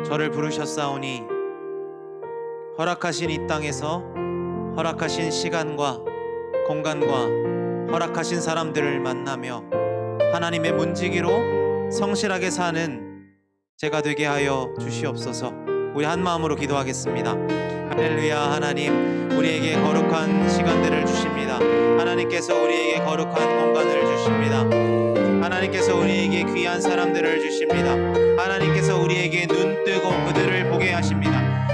저를 부르셨사오니 허락하신 이 땅에서 허락하신 시간과 공간과 허락하신 사람들을 만나며 하나님의 문지기로 성실하게 사는 제가 되게 하여 주시옵소서. 우리 한 마음으로 기도하겠습니다. 할렐루야. 하나님 우리에게 거룩한 시간들을 주십니다. 하나님께서 우리에게 거룩한 공간을 주십니다. 하나님께서 우리에게 귀한 사람들을 주십니다. 하나님께서 우리에게 눈 뜨고 그들을 보게 하십니다.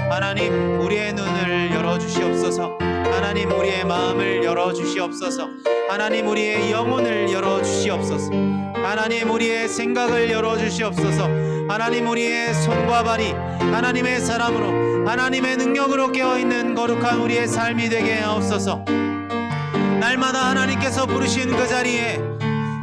하나님 우리의 눈을 열어주시옵소서. 하나님 우리의 마음을 열어주시옵소서. 하나님 우리의 영혼을 열어주시옵소서. 하나님 우리의 생각을 열어주시옵소서. 하나님 우리의 손과 발이 하나님의 사람으로 하나님의 능력으로 깨어있는 거룩한 우리의 삶이 되게 하옵소서. 날마다 하나님께서 부르신 그 자리에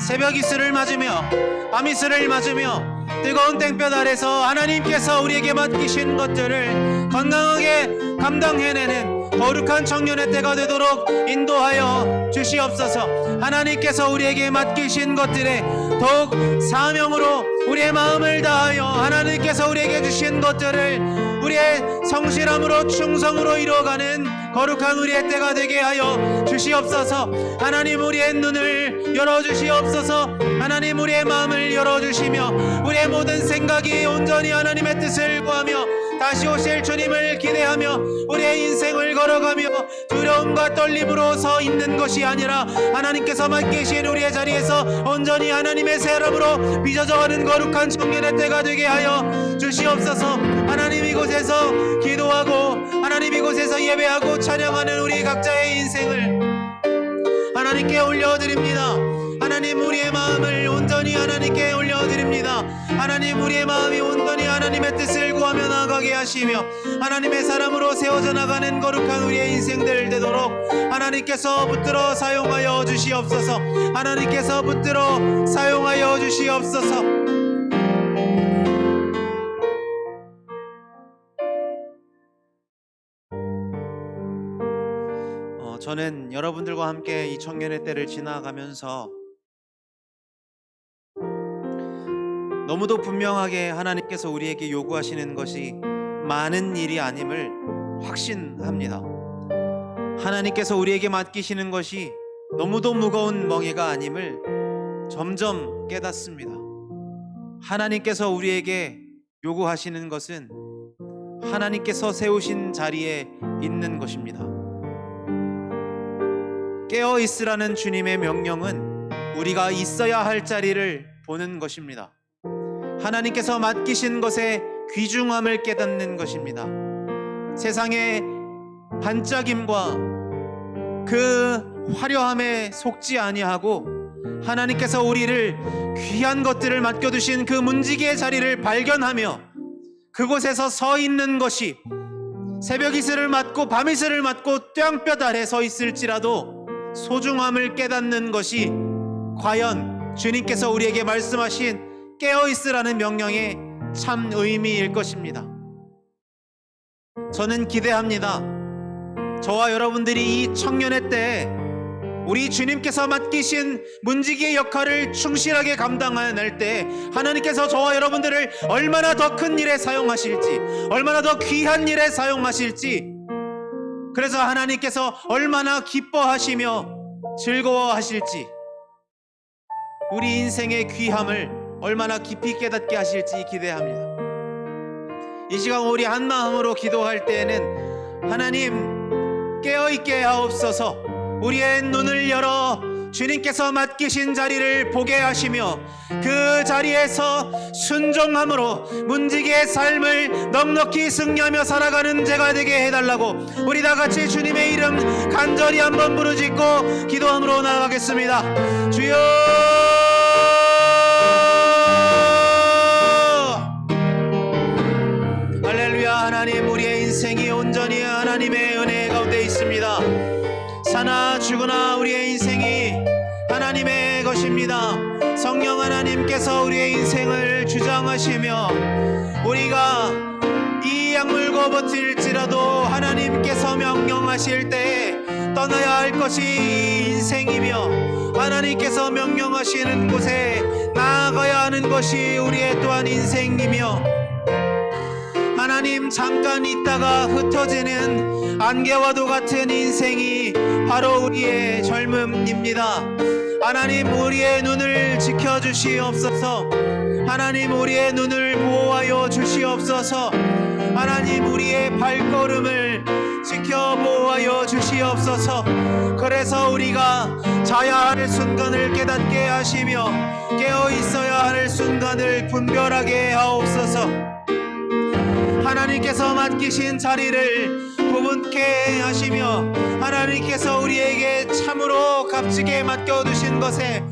새벽 이슬을 맞으며 밤 이슬을 맞으며 뜨거운 땡볕 아래서 하나님께서 우리에게 맡기신 것들을 건강하게 감당해내는 거룩한 청년의 때가 되도록 인도하여 주시옵소서. 하나님께서 우리에게 맡기신 것들에 더욱 사명으로 우리의 마음을 다하여 하나님께서 우리에게 주신 것들을 우리의 성실함으로 충성으로 이루어가는 거룩한 우리의 때가 되게 하여 주시옵소서. 하나님 우리의 눈을 열어주시옵소서. 하나님 우리의 마음을 열어주시며 우리의 모든 생각이 온전히 하나님의 뜻을 구하며 다시 오실 주님을 기대하며 우리의 인생을 걸어가며 두려움과 떨림으로 서 있는 것이 아니라 하나님께서 맡기신 우리의 자리에서 온전히 하나님의 사람으로 빚어져가는 거룩한 청년의 때가 되게 하여 주시옵소서. 하나님 이곳에서 기도하고 하나님 이곳에서 예배하고 찬양하는 우리 각자의 인생을 하나님께 올려드립니다. 하나님 우리의 마음을 온전히 하나님께 올려드립니다. 하나님 우리의 마음이 온전히 하나님의 뜻을 구하며 나아가게 하시며 하나님의 사람으로 세워져 나가는 거룩한 우리의 인생들 되도록 하나님께서 붙들어 사용하여 주시옵소서. 하나님께서 붙들어 사용하여 주시옵소서. 저는 여러분들과 함께 이 청년의 때를 지나가면서 너무도 분명하게 하나님께서 우리에게 요구하시는 것이 많은 일이 아님을 확신합니다. 하나님께서 우리에게 맡기시는 것이 너무도 무거운 멍에가 아님을 점점 깨닫습니다. 하나님께서 우리에게 요구하시는 것은 하나님께서 세우신 자리에 있는 것입니다. 깨어 있으라는 주님의 명령은 우리가 있어야 할 자리를 보는 것입니다. 하나님께서 맡기신 것의 귀중함을 깨닫는 것입니다. 세상의 반짝임과 그 화려함에 속지 아니하고 하나님께서 우리를 귀한 것들을 맡겨두신 그 문지기의 자리를 발견하며 그곳에서 서 있는 것이 새벽 이슬을 맞고 밤 이슬을 맞고 뙤볕 아래 서 있을지라도 소중함을 깨닫는 것이 과연 주님께서 우리에게 말씀하신 깨어있으라는 명령의 참 의미일 것입니다. 저는 기대합니다. 저와 여러분들이 이 청년의 때에 우리 주님께서 맡기신 문지기의 역할을 충실하게 감당할 때 하나님께서 저와 여러분들을 얼마나 더 큰 일에 사용하실지, 얼마나 더 귀한 일에 사용하실지, 그래서 하나님께서 얼마나 기뻐하시며 즐거워하실지, 우리 인생의 귀함을 얼마나 깊이 깨닫게 하실지 기대합니다. 이 시간 우리 한 마음으로 기도할 때에는 하나님 깨어있게 하옵소서. 우리의 눈을 열어 주님께서 맡기신 자리를 보게 하시며 그 자리에서 순종함으로 문지기의 삶을 넉넉히 승리하며 살아가는 제가 되게 해달라고 우리 다같이 주님의 이름 간절히 한번 부르짖고 기도함으로 나아가겠습니다. 주여, 할렐루야. 하나님, 우리의 인생이 온전히 하나님의 은혜 가운데 있습니다. 사나 죽으나 우리의 인생이 하나님의 것입니다. 성령 하나님께서 우리의 인생을 주장하시며 우리가 이 약물고 버틸지라도 하나님께서 명령하실 때 떠나야 할 것이 인생이며 하나님께서 명령하시는 곳에 나아가야 하는 것이 우리의 또한 인생이며 하나님, 잠깐 있다가 흩어지는 안개와도 같은 인생이 바로 우리의 젊음입니다. 하나님, 우리의 눈을 지켜주시옵소서. 하나님, 우리의 눈을 보호하여 주시옵소서. 하나님, 우리의 발걸음을 지켜 보호하여 주시옵소서. 그래서 우리가 자야 할 순간을 깨닫게 하시며 깨어 있어야 할 순간을 분별하게 하옵소서. 하나님께서 맡기신 자리를 구분케 하시며 하나님께서 우리에게 참으로 값지게 맡겨두신 것에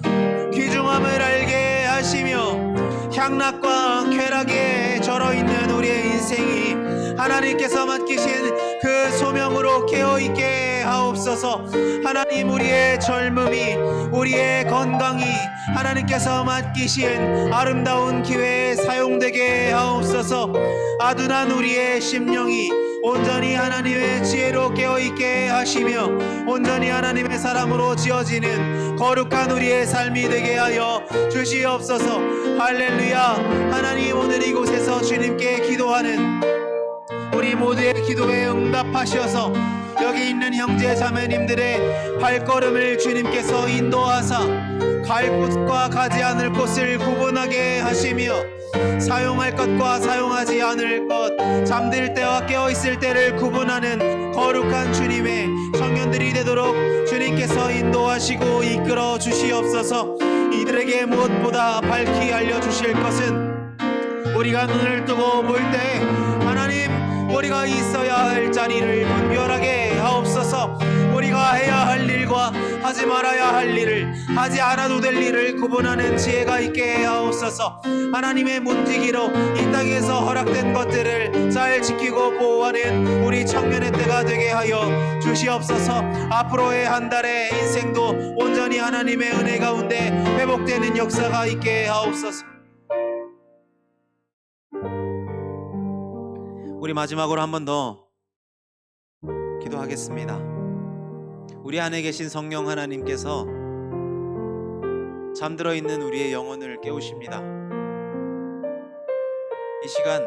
귀중함을 알게 하시며 향락과 쾌락에 절어있는 우리의 인생이 하나님께서 맡기신 그 소명으로 깨어있게 하옵소서. 하나님, 우리의 젊음이, 우리의 건강이 하나님께서 맡기신 아름다운 기회에 사용되게 하옵소서. 아둔한 우리의 심령이 온전히 하나님의 지혜로 깨어있게 하시며 온전히 하나님의 사람으로 지어지는 거룩한 우리의 삶이 되게 하여 주시옵소서. 할렐루야. 하나님, 오늘 이곳에서 주님께 기도하는 우리 모두의 기도에 응답하셔서 여기 있는 형제 자매님들의 발걸음을 주님께서 인도하사 갈 곳과 가지 않을 곳을 구분하게 하시며 사용할 것과 사용하지 않을 것, 잠들 때와 깨어있을 때를 구분하는 거룩한 주님의 청년들이 되도록 주님께서 인도하시고 이끌어 주시옵소서. 이들에게 무엇보다 밝히 알려주실 것은 우리가 눈을 뜨고 볼 때 하나님, 우리가 있어야 할 자리를 분별하게 하옵소서. 우리가 해야 할 일과 하지 말아야 할 일을, 하지 않아도 될 일을 구분하는 지혜가 있게 하옵소서. 하나님의 문지기로 이 땅에서 허락된 것들을 잘 지키고 보호하는 우리 청년의 때가 되게 하여 주시옵소서. 앞으로의 한 달의 인생도 온전히 하나님의 은혜 가운데 회복되는 역사가 있게 하옵소서. 우리 마지막으로 한 번 더 기도하겠습니다. 우리 안에 계신 성령 하나님께서 잠들어 있는 우리의 영혼을 깨우십니다. 이 시간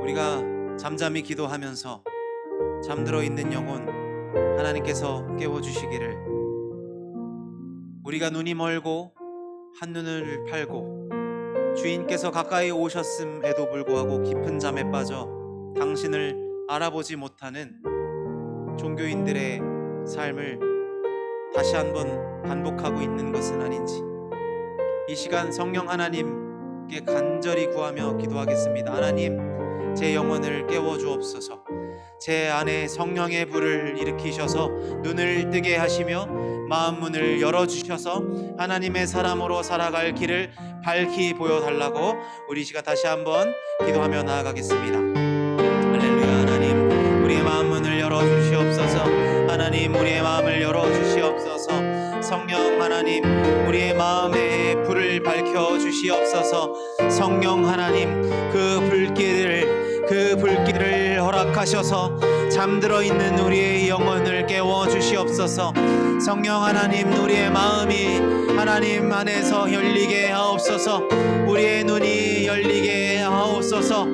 우리가 잠잠히 기도하면서 잠들어 있는 영혼 하나님께서 깨워주시기를, 우리가 눈이 멀고 한눈을 팔고 주인께서 가까이 오셨음에도 불구하고 깊은 잠에 빠져 당신을 알아보지 못하는 종교인들의 삶을 다시 한번 반복하고 있는 것은 아닌지, 이 시간 성령 하나님께 간절히 구하며 기도하겠습니다. 하나님, 제 영혼을 깨워주옵소서. 제 안에 성령의 불을 일으키셔서 눈을 뜨게 하시며 마음 문을 열어주셔서 하나님의 사람으로 살아갈 길을 밝히 보여달라고 우리 시간 다시 한번 기도하며 나아가겠습니다. 할렐루야. 하나님, 우리의 마음 문을 열어주시옵소서. 하나님, 우리의 마음을 열어주시옵소서. 성령 하나님, 우리의 마음에 불을 밝혀주시옵소서. 성령 하나님, 그 불길을 허락하셔서 잠들어 있는 우리의 영혼을 깨워주시옵소서. 성령 하나님, 우리의 마음이 하나님 안에서 열리게 하옵소서. 우리의 눈이 열리게 하옵소서.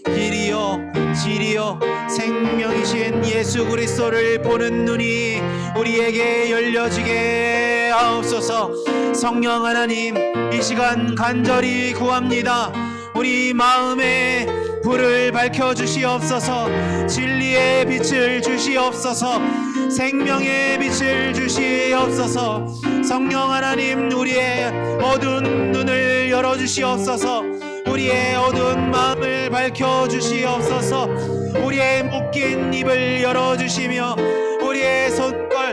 길이요 진리요 생명이신 예수 그리스도를 보는 눈이 우리에게 열려지게 하옵소서. 성령 하나님, 이 시간 간절히 구합니다. 우리 마음에 불을 밝혀주시옵소서. 진리의 빛을 주시옵소서. 생명의 빛을 주시옵소서. 성령 하나님, 우리의 어두운 눈을 열어주시옵소서. 우리의 어두운 마음을 밝혀주시옵소서. 우리의 묶인 입을 열어주시며 우리의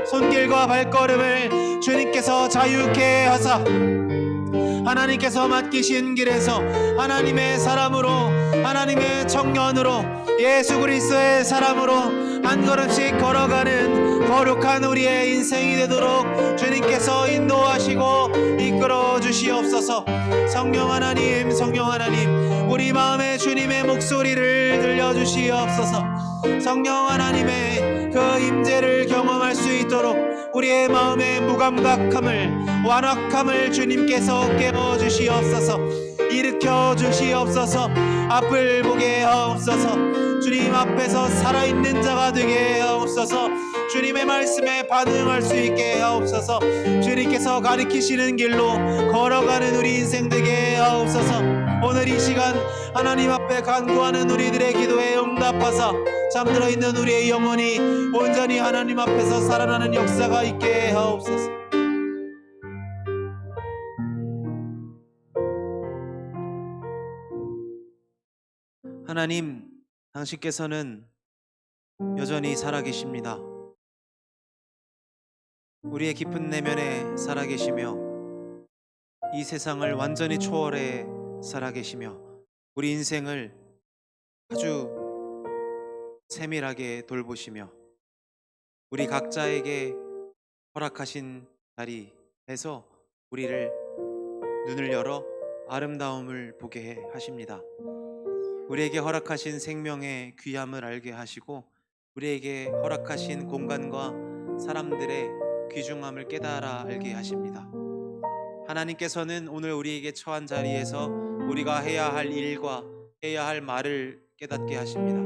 손길과 발걸음을 주님께서 자유케 하사 하나님께서 맡기신 길에서 하나님의 사람으로, 하나님의 청년으로, 예수 그리스도의 사람으로 한 걸음씩 걸어가는 거룩한 우리의 인생이 되도록 주님께서 인도하시고 이끌어 주시옵소서. 성령 하나님, 성령 하나님, 우리 마음에 주님의 목소리를 들려주시옵소서. 성령 하나님의 그 임재를 경험할 수 있도록 우리의 마음의 무감각함을, 완악함을 주님께서 깨워주시옵소서. 일으켜 주시옵소서. 앞을 보게 하옵소서. 주님 앞에서 살아있는 자가 되게 하옵소서. 주님의 말씀에 반응할 수 있게 하옵소서. 주님께서 가리키시는 길로 걸어가는 우리 인생 되게 하옵소서. 오늘 이 시간 하나님 앞에 간구하는 우리들의 기도에 응답하사 잠들어 있는 우리의 영혼이 온전히 하나님 앞에서 살아나는 역사가 있게 하옵소서. 하나님, 당신께서는 여전히 살아계십니다. 우리의 깊은 내면에 살아계시며 이 세상을 완전히 초월해 살아계시며 우리 인생을 아주 세밀하게 돌보시며 우리 각자에게 허락하신 자리에서 우리를 눈을 열어 아름다움을 보게 하십니다. 우리에게 허락하신 생명의 귀함을 알게 하시고 우리에게 허락하신 공간과 사람들의 귀중함을 깨달아 알게 하십니다. 하나님께서는 오늘 우리에게 처한 자리에서 우리가 해야 할 일과 해야 할 말을 깨닫게 하십니다.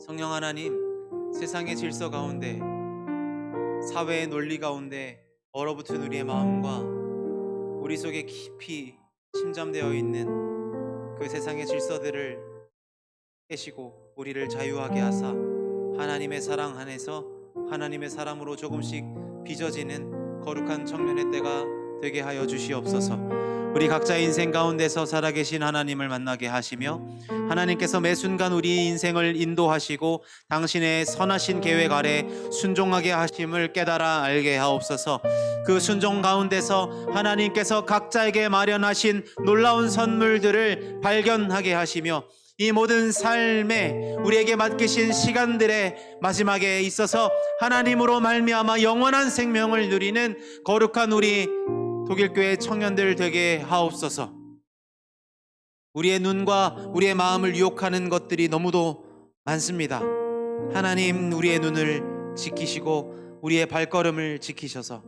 성령 하나님, 세상의 질서 가운데, 사회의 논리 가운데 얼어붙은 우리의 마음과 우리 속에 깊이 침잠되어 있는 그 세상의 질서들을 깨시고 우리를 자유하게 하사 하나님의 사랑 안에서 하나님의 사람으로 조금씩 빚어지는 거룩한 청년의 때가 되게 하여 주시옵소서. 우리 각자의 인생 가운데서 살아계신 하나님을 만나게 하시며 하나님께서 매 순간 우리 인생을 인도하시고 당신의 선하신 계획 아래 순종하게 하심을 깨달아 알게 하옵소서. 그 순종 가운데서 하나님께서 각자에게 마련하신 놀라운 선물들을 발견하게 하시며 이 모든 삶에 우리에게 맡기신 시간들의 마지막에 있어서 하나님으로 말미암아 영원한 생명을 누리는 거룩한 우리 독일교회 청년들 되게 하옵소서. 우리의 눈과 우리의 마음을 유혹하는 것들이 너무도 많습니다. 하나님, 우리의 눈을 지키시고 우리의 발걸음을 지키셔서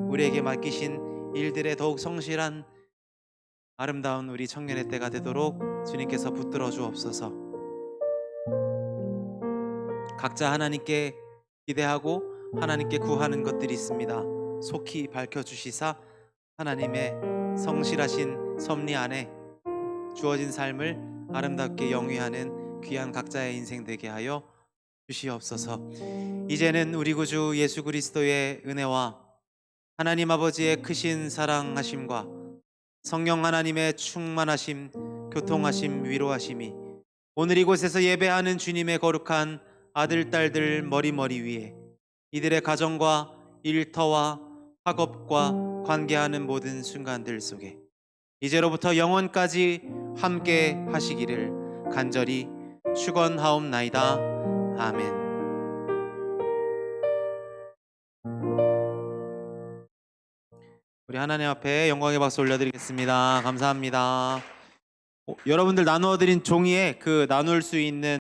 우리에게 맡기신 일들에 더욱 성실한 아름다운 우리 청년의 때가 되도록 주님께서 붙들어 주옵소서. 각자 하나님께 기대하고 하나님께 구하는 것들이 있습니다. 속히 밝혀주시사 하나님의 성실하신 섭리 안에 주어진 삶을 아름답게 영위하는 귀한 각자의 인생 되게 하여 주시옵소서. 이제는 우리 구주 예수 그리스도의 은혜와 하나님 아버지의 크신 사랑하심과 성령 하나님의 충만하심, 교통하심, 위로하심이 오늘 이곳에서 예배하는 주님의 거룩한 아들, 딸들 머리 위에 이들의 가정과 일터와 학업과 관계하는 모든 순간들 속에 이제로부터 영원까지 함께 하시기를 간절히 축원하옵나이다. 아멘. 우리 하나님 앞에 영광의 박수 올려드리겠습니다. 감사합니다. 여러분들 나누어드린 종이에 그 나눌 수 있는